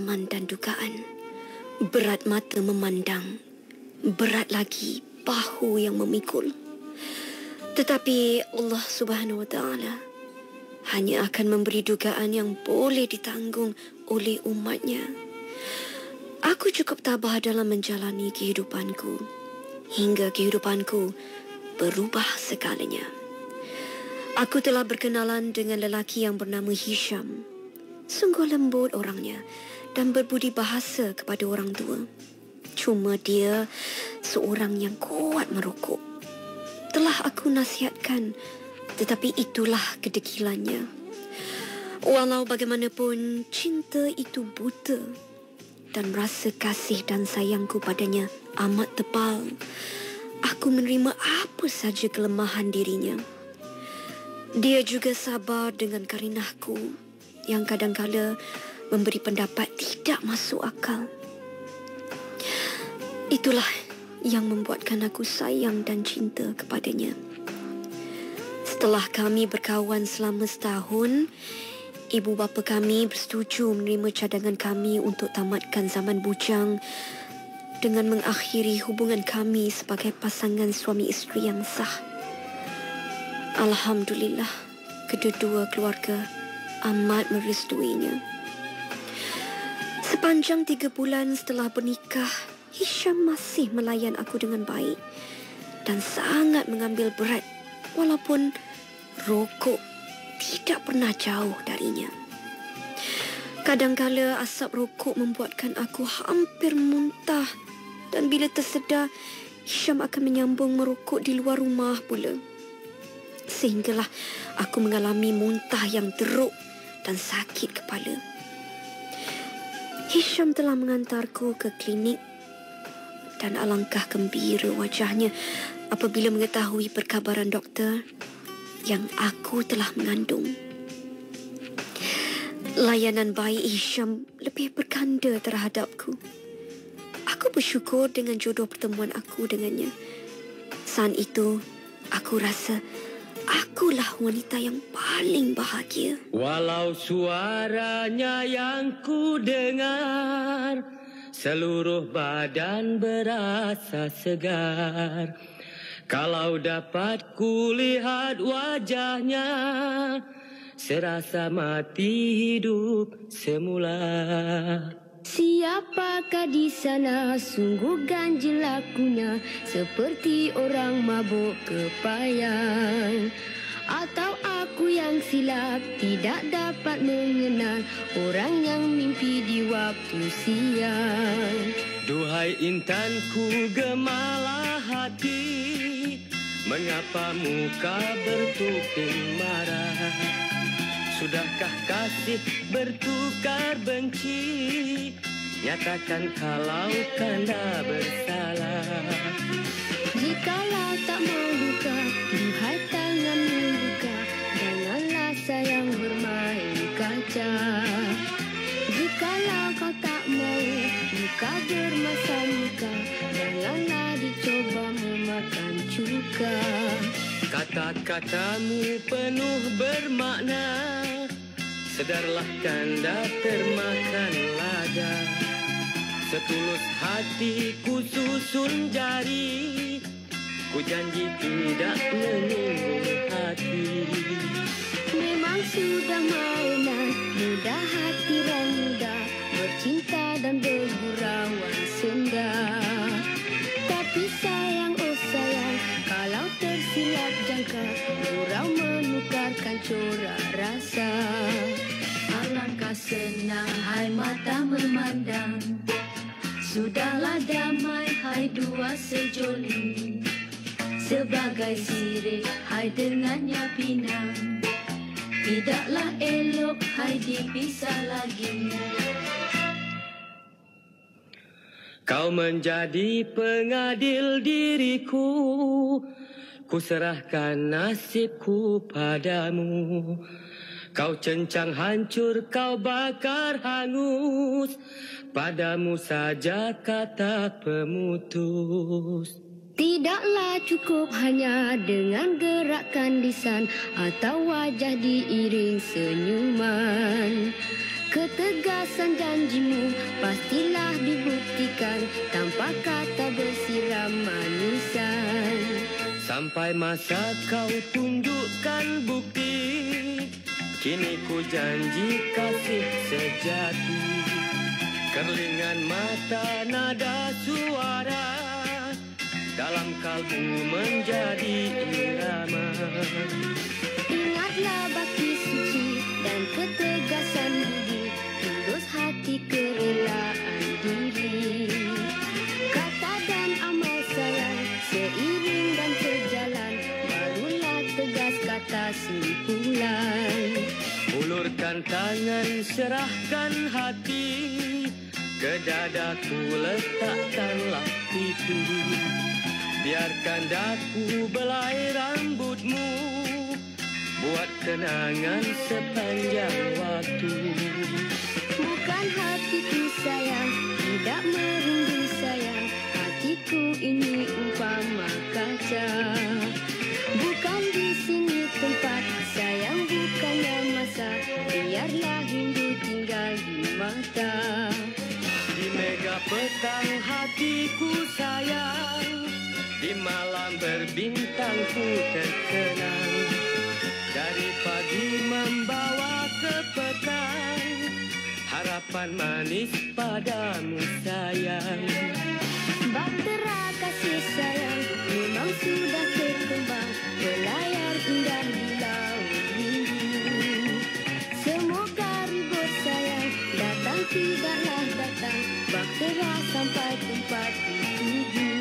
pengalaman dan dugaan. Berat mata memandang, berat lagi bahu yang memikul. Tetapi Allah Subhanahu Wa Taala hanya akan memberi dugaan yang boleh ditanggung oleh umatnya. Aku cukup tabah dalam menjalani kehidupanku hingga kehidupanku berubah segalanya. Aku telah berkenalan dengan lelaki yang bernama Hisham. Sungguh lembut orangnya dan berbudi bahasa kepada orang tua. Cuma dia seorang yang kuat merokok. Telah aku nasihatkan, tetapi itulah kedegilannya. Walau bagaimanapun, cinta itu buta dan rasa kasih dan sayangku padanya amat tebal. Aku menerima apa saja kelemahan dirinya. Dia juga sabar dengan karinahku yang kadang-kala memberi pendapat tidak masuk akal. Itulah yang membuatkan aku sayang dan cinta kepadanya. Setelah kami berkawan selama setahun, ibu bapa kami bersetuju menerima cadangan kami untuk tamatkan zaman bujang dengan mengakhiri hubungan kami sebagai pasangan suami isteri yang sah. Alhamdulillah, kedua-dua keluarga amat merestuinya. Sepanjang 3 bulan setelah bernikah, Hisham masih melayan aku dengan baik dan sangat mengambil berat walaupun rokok tidak pernah jauh darinya. Kadangkala asap rokok membuatkan aku hampir muntah dan bila tersedar, Hisham akan menyambung merokok di luar rumah pula. Sehinggalah aku mengalami muntah yang teruk dan sakit kepala. Hisham telah mengantarku ke klinik dan alangkah gembira wajahnya apabila mengetahui perkabaran doktor yang aku telah mengandung. Layanan baik Hisham lebih berganda terhadapku. Aku bersyukur dengan jodoh pertemuan aku dengannya. Saat itu, aku rasa akulah wanita yang paling bahagia. Walau suaranya yang ku dengar, seluruh badan berasa segar. Kalau dapat ku lihat wajahnya, serasa mati hidup semula. Siapakah di sana, sungguh ganjil lakunya, seperti orang mabuk kepayang. Atau aku yang silap, tidak dapat mengenal orang yang mimpi di waktu siang. Duhai intanku gemalah hati, mengapa muka bertuping marah? Sudahkah kasih bertukar benci? Nyatakan kalau kanda bersalah. Jikalau tak mau luka, duhai tangan membuka, janganlah sayang bermain kaca. Jikalau kau tak mau luka bermasa muka, janganlah dicoba memakan cuka. Kata-katamu penuh bermakna, sedarlah kanda termakan lada. Setulus hatiku susun jari, ku janji tidak menyinggung hati. Memang sudah mainan, mudah hati orang muda, bercinta dan bergurauan senda. Tapi sayang, oh sayang, kalau tersilap jangka, gurau menukarkan corak rasa. Alangkah senang hai mata memandang, sudahlah damai hai dua sejoli. Sebagai sirih hai dengannya pinang, tidaklah elok hai dipisah lagi. Kau menjadi pengadil diriku, ku serahkan nasibku padamu. Kau cencang hancur, kau bakar hangus, padamu saja kata pemutus. Tidaklah cukup hanya dengan gerakan lisan atau wajah diiring senyuman. Ketegasan janjimu pastilah dibuktikan tanpa kata bersiram manisan. Sampai masa kau tunjukkan bukti, kini ku janji kasih sejati. Kerlingan mata nada suara, dalam kalbu menjadi irama. Ingatlah bakti suci dan ketegasan budi, tulus hati kerelaan diri. Kata dan amal sayang seiring dan sejalan, barulah tegas kata simpulan. Ulurkan tangan, serahkan hati, ke dadaku letakkanlah pipi. Biarkan daku belai rambutmu, buat kenangan sepanjang waktu. Bukan hatiku sayang, tidak merindu sayang, hatiku ini umpama kaca. Bukan di sini tempat sayang, bukannya masa, biarlah rindu tinggal di mata. Di mega petang hatiku sayang, di malam berbintang ku terkenang. Dari pagi membawa ke petang, harapan manis padamu sayang. Bahtera kasih sayang memang sudah berkembang, berlayar indah di laut rindu. Semoga ribut sayang datang tidaklah datang, bahtera sampai tempat dituju.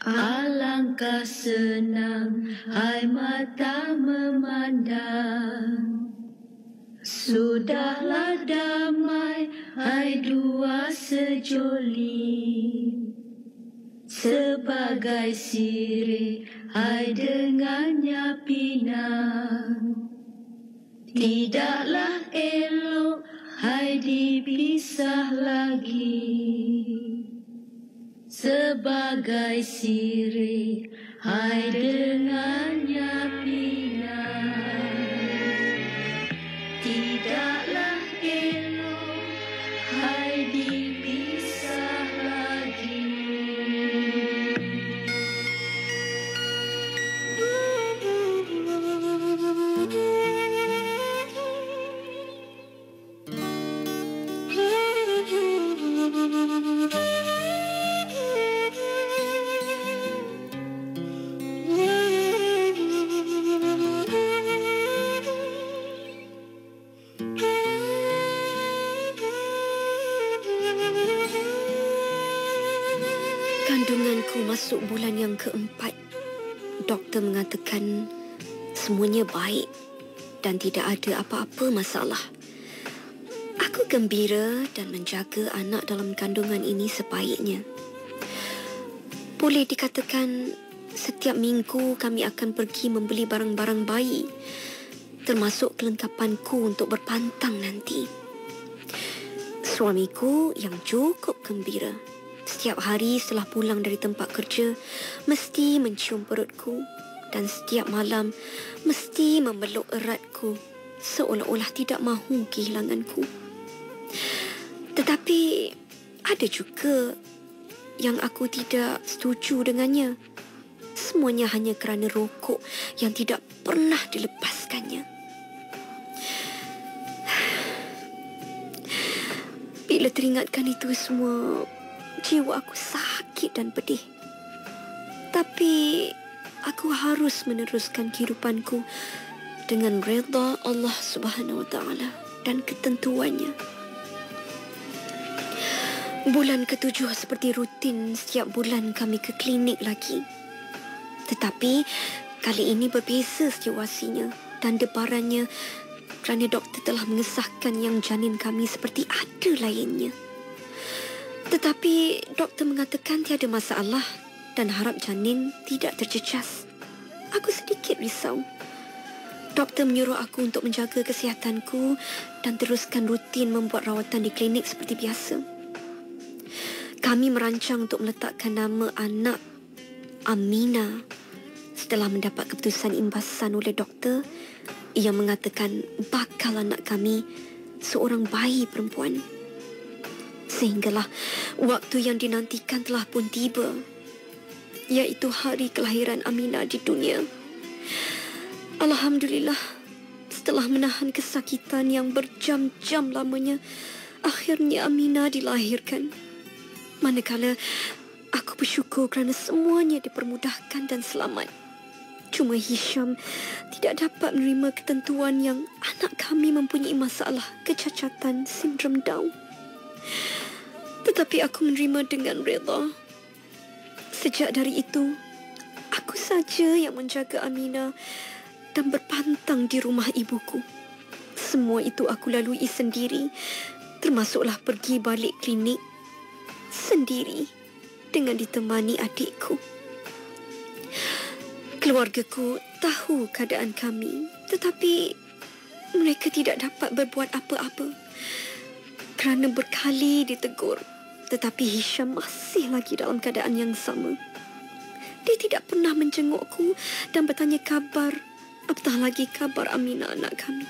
Alangkah senang hai mata memandang, sudahlah damai hai dua sejoli. Sebagai sirih hai dengannya pinang, tidaklah elok hai dipisah lagi. Sebagai sirih hai dengannya pinang, tidaklah elok hai dipisah lagi. Kandunganku masuk bulan yang keempat. Doktor mengatakan semuanya baik dan tidak ada apa-apa masalah. Aku gembira dan menjaga anak dalam kandungan ini sebaiknya. Boleh dikatakan setiap minggu kami akan pergi membeli barang-barang bayi, termasuk kelengkapanku untuk berpantang nanti. Suamiku yang cukup gembira, setiap hari setelah pulang dari tempat kerja mesti mencium perutku dan setiap malam mesti memeluk eratku seolah-olah tidak mahu kehilanganku. Tetapi ada juga yang aku tidak setuju dengannya. Semuanya hanya kerana rokok yang tidak pernah dilepaskannya. Bila teringatkan itu semua, jiwa aku sakit dan pedih. Tapi aku harus meneruskan kehidupanku dengan redha Allah Subhanahu Wa Taala dan ketentuannya. Bulan ke-7 seperti rutin setiap bulan kami ke klinik lagi. Tetapi kali ini berbeza situasinya dan debarannya kerana doktor telah mengesahkan yang janin kami seperti ada lainnya. Tetapi doktor mengatakan tiada masalah dan harap janin tidak tercecas. Aku sedikit risau. Doktor menyuruh aku untuk menjaga kesihatanku dan teruskan rutin membuat rawatan di klinik seperti biasa. Kami merancang untuk meletakkan nama anak Amina setelah mendapat keputusan imbasan oleh doktor yang mengatakan bakal anak kami seorang bayi perempuan. Sehinggalah waktu yang dinantikan telah pun tiba, iaitu hari kelahiran Aminah di dunia. Alhamdulillah, setelah menahan kesakitan yang berjam-jam lamanya, akhirnya Aminah dilahirkan. Manakala aku bersyukur kerana semuanya dipermudahkan dan selamat. Cuma Hisham tidak dapat menerima ketentuan yang anak kami mempunyai masalah kecacatan sindrom Down. Tetapi aku menerima dengan reda. Sejak dari itu, aku saja yang menjaga Aminah dan berpantang di rumah ibuku. Semua itu aku lalui sendiri, termasuklah pergi balik klinik sendiri dengan ditemani adikku. Keluargaku tahu keadaan kami, tetapi mereka tidak dapat berbuat apa-apa kerana berkali ditegur. Tetapi Hisham masih lagi dalam keadaan yang sama. Dia tidak pernah menjengukku dan bertanya kabar, apatah lagi kabar Aminah anak kami.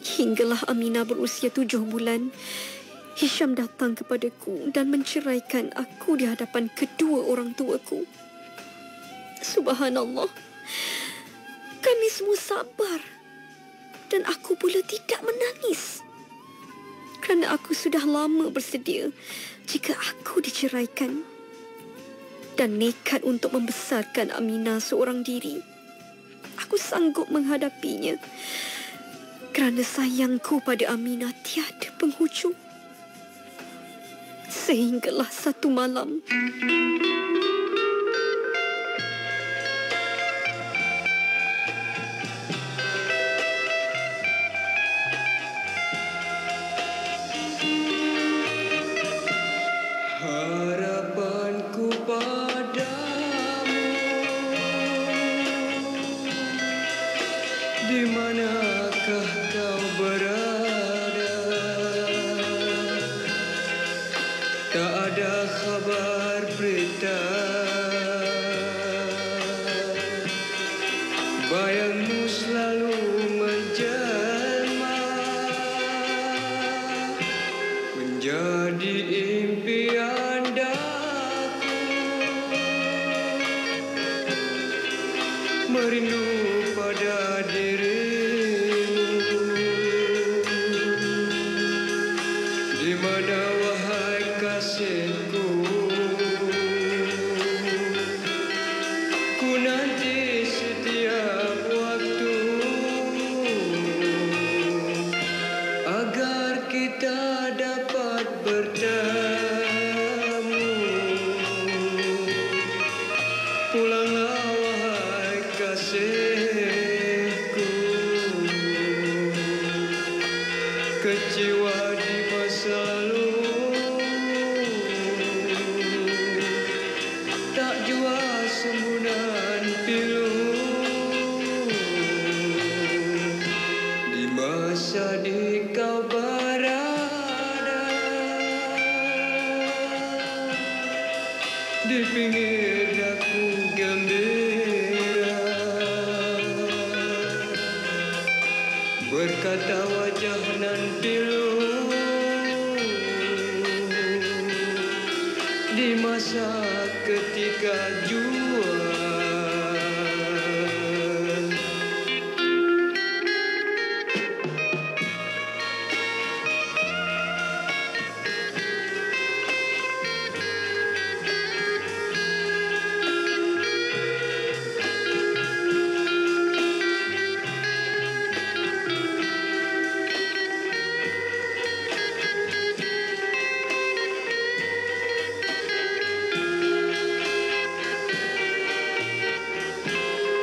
Hinggalah Aminah berusia 7 bulan, Hisham datang kepadaku dan menceraikan aku di hadapan kedua orang tuaku. Subhanallah, kami semua sabar dan aku pula tidak menangis. Kerana aku sudah lama bersedia jika aku diceraikan dan nekat untuk membesarkan Aminah seorang diri. Aku sanggup menghadapinya kerana sayangku pada Aminah tiada penghujung. Sehinggalah satu malam, harapanku padamu, di manakah kau berada? Tak ada kabar berita, bayangmu selalu menjelma menjadi impian daku. Merindu pada dirimu, di mana wahai kasihku? Ku nanti setiap waktu agar kita dapat bertemu. Pulanglah wahai kasihku, kecewa di masa lalu tak jua sembunan pilu. Di masa di kau berada di pinggir daku gembira, berkata wajah nan pilu. Di masa ketika jua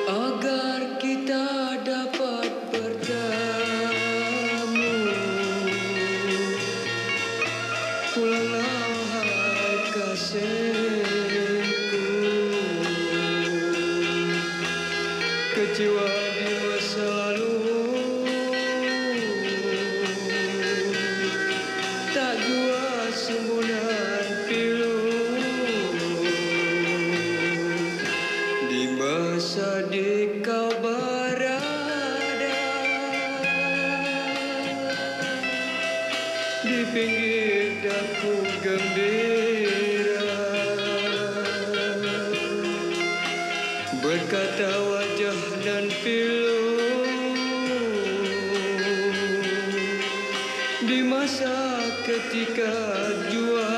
agar kita dapat bertemu. Pulanglah wahai kasihku, kecewa di masa lalu tak jua sembunan pilu. Di masa pinggir daku gembira, berkata wajah dan pilu di masa ketika jua.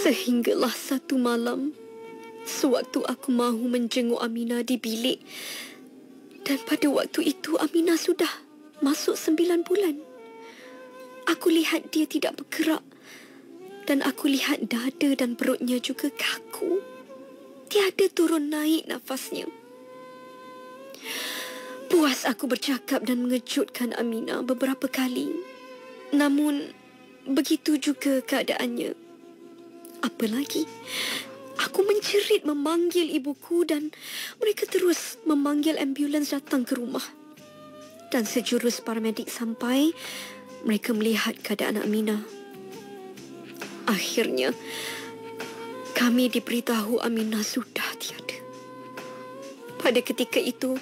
Sehinggalah satu malam, sewaktu aku mahu menjenguk Aminah di bilik, dan pada waktu itu Aminah sudah masuk 9 bulan. Aku lihat dia tidak bergerak, dan aku lihat dada dan perutnya juga kaku. Tiada turun naik nafasnya. Puas aku bercakap dan mengejutkan Aminah beberapa kali. Namun, begitu juga keadaannya. Apa lagi? Aku menjerit memanggil ibuku dan mereka terus memanggil ambulans datang ke rumah. Dan sejurus paramedik sampai, mereka melihat keadaan Aminah. Akhirnya, kami diberitahu Aminah sudah tiada. Pada ketika itu,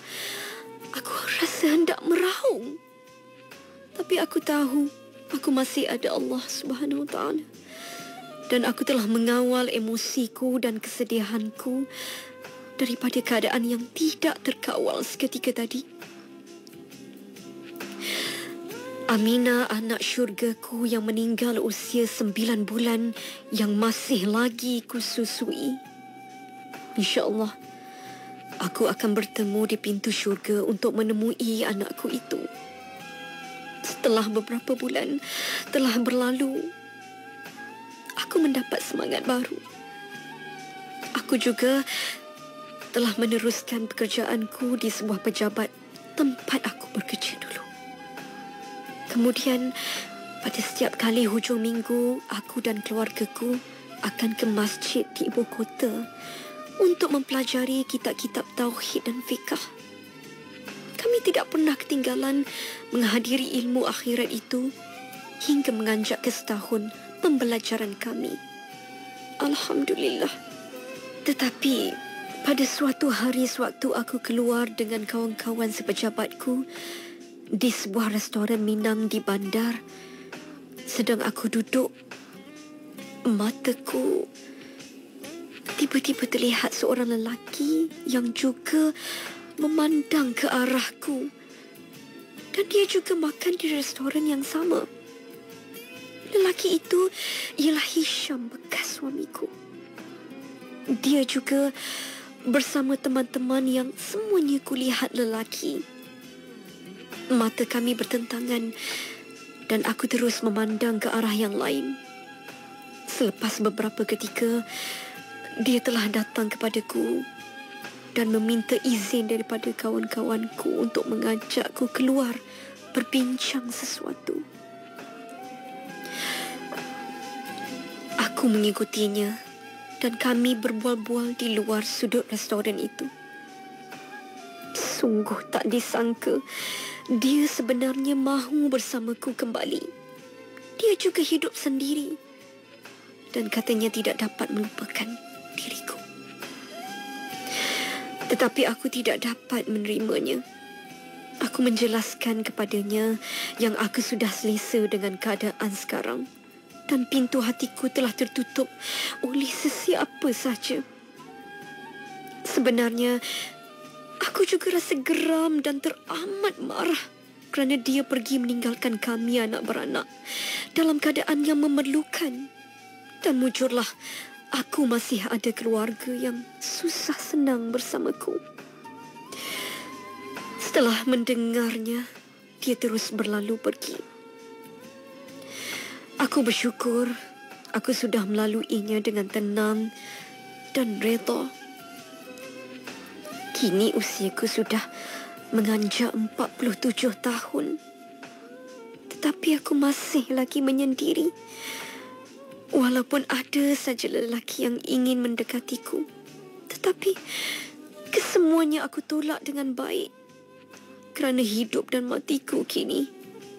aku rasa hendak meraung. Tapi aku tahu, aku masih ada Allah Subhanahu Wa Taala. Dan aku telah mengawal emosiku dan kesedihanku daripada keadaan yang tidak terkawal seketika tadi. Aminah, anak syurgaku yang meninggal usia 9 bulan yang masih lagi kususui. InsyaAllah, aku akan bertemu di pintu syurga untuk menemui anakku itu. Setelah beberapa bulan telah berlalu, aku mendapat semangat baru. Aku juga telah meneruskan pekerjaanku di sebuah pejabat tempat aku bekerja dulu. Kemudian, pada setiap kali hujung minggu, aku dan keluargaku akan ke masjid di ibu kota untuk mempelajari kitab-kitab tauhid dan fiqh. Kami tidak pernah ketinggalan menghadiri ilmu akhirat itu hingga menganjak ke setahun pembelajaran kami. Alhamdulillah. Tetapi pada suatu hari sewaktu aku keluar dengan kawan-kawan sepejabatku di sebuah restoran Minang di bandar, sedang aku duduk, mataku tiba-tiba terlihat seorang lelaki yang juga memandang ke arahku, dan dia juga makan di restoran yang sama. Lelaki itu ialah Hisham, bekas suamiku. Dia juga bersama teman-teman yang semuanya kulihat lelaki. Mata kami bertentangan dan aku terus memandang ke arah yang lain. Selepas beberapa ketika, dia telah datang kepadaku dan meminta izin daripada kawan-kawanku untuk mengajakku keluar berbincang sesuatu. Aku mengikutinya dan kami berbual-bual di luar sudut restoran itu. Sungguh tak disangka dia sebenarnya mahu bersamaku kembali. Dia juga hidup sendiri dan katanya tidak dapat melupakan diriku. Tetapi aku tidak dapat menerimanya. Aku menjelaskan kepadanya yang aku sudah selesa dengan keadaan sekarang. Dan pintu hatiku telah tertutup oleh sesiapa saja. Sebenarnya, aku juga rasa geram dan teramat marah kerana dia pergi meninggalkan kami anak beranak dalam keadaan yang memerlukan. Dan mujurlah, aku masih ada keluarga yang susah senang bersamaku. Setelah mendengarnya, dia terus berlalu pergi. Aku bersyukur aku sudah melaluinya dengan tenang dan redha. Kini usiaku sudah menganjak 47 tahun. Tetapi aku masih lagi menyendiri Walaupun ada saja lelaki yang ingin mendekatiku, tetapi kesemuanya aku tolak dengan baik. Kerana hidup dan matiku kini,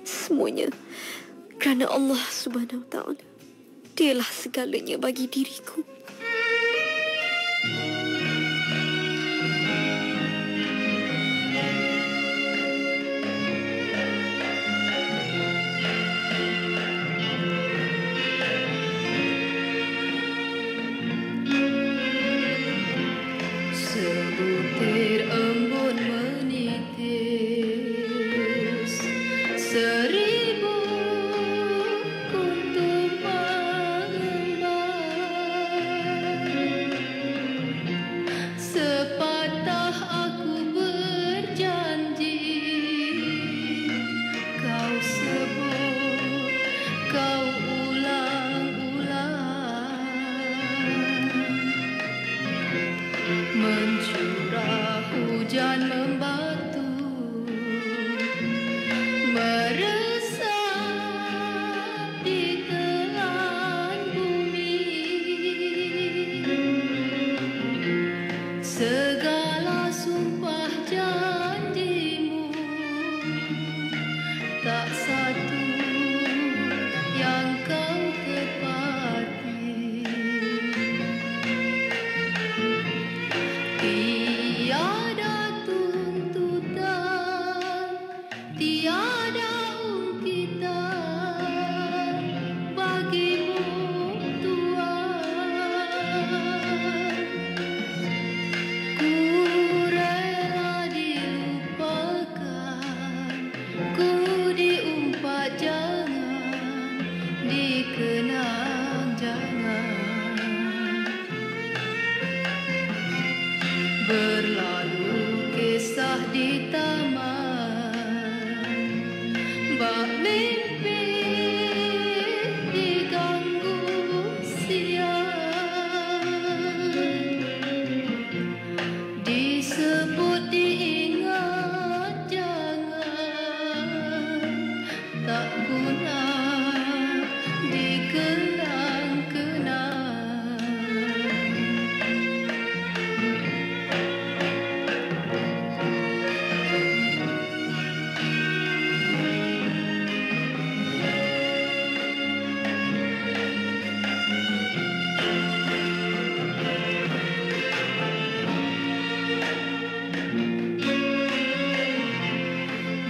semuanya kerana Allah Subhanahu Wa Taala. Dialah segalanya bagi diriku. Sebutir embun menitis, seribu kuntum mengembang. Sepatah aku berjanji, kau sebut, kau ulang-ulang. Mencurah hujan membatu, meresap di telan bumi. Segala sumpah janjimu, tak satu yang kau tepati. Tiada tuntutan, tiada ungkitan bagimu Tuhan. Ku rela dilupakan, ku diumpat jangan dikenang jangan. Berlalu kisah di taman, bak mimpi diganggu siang. Disebut diingat jangan, tak guna dikenang-kenang.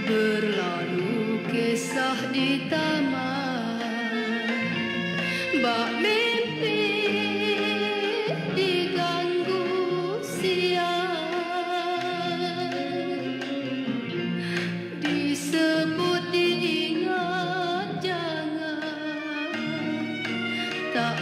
Berlalu kisah di taman, bak mimpi diganggu siang. Disebut diingat jangan, tak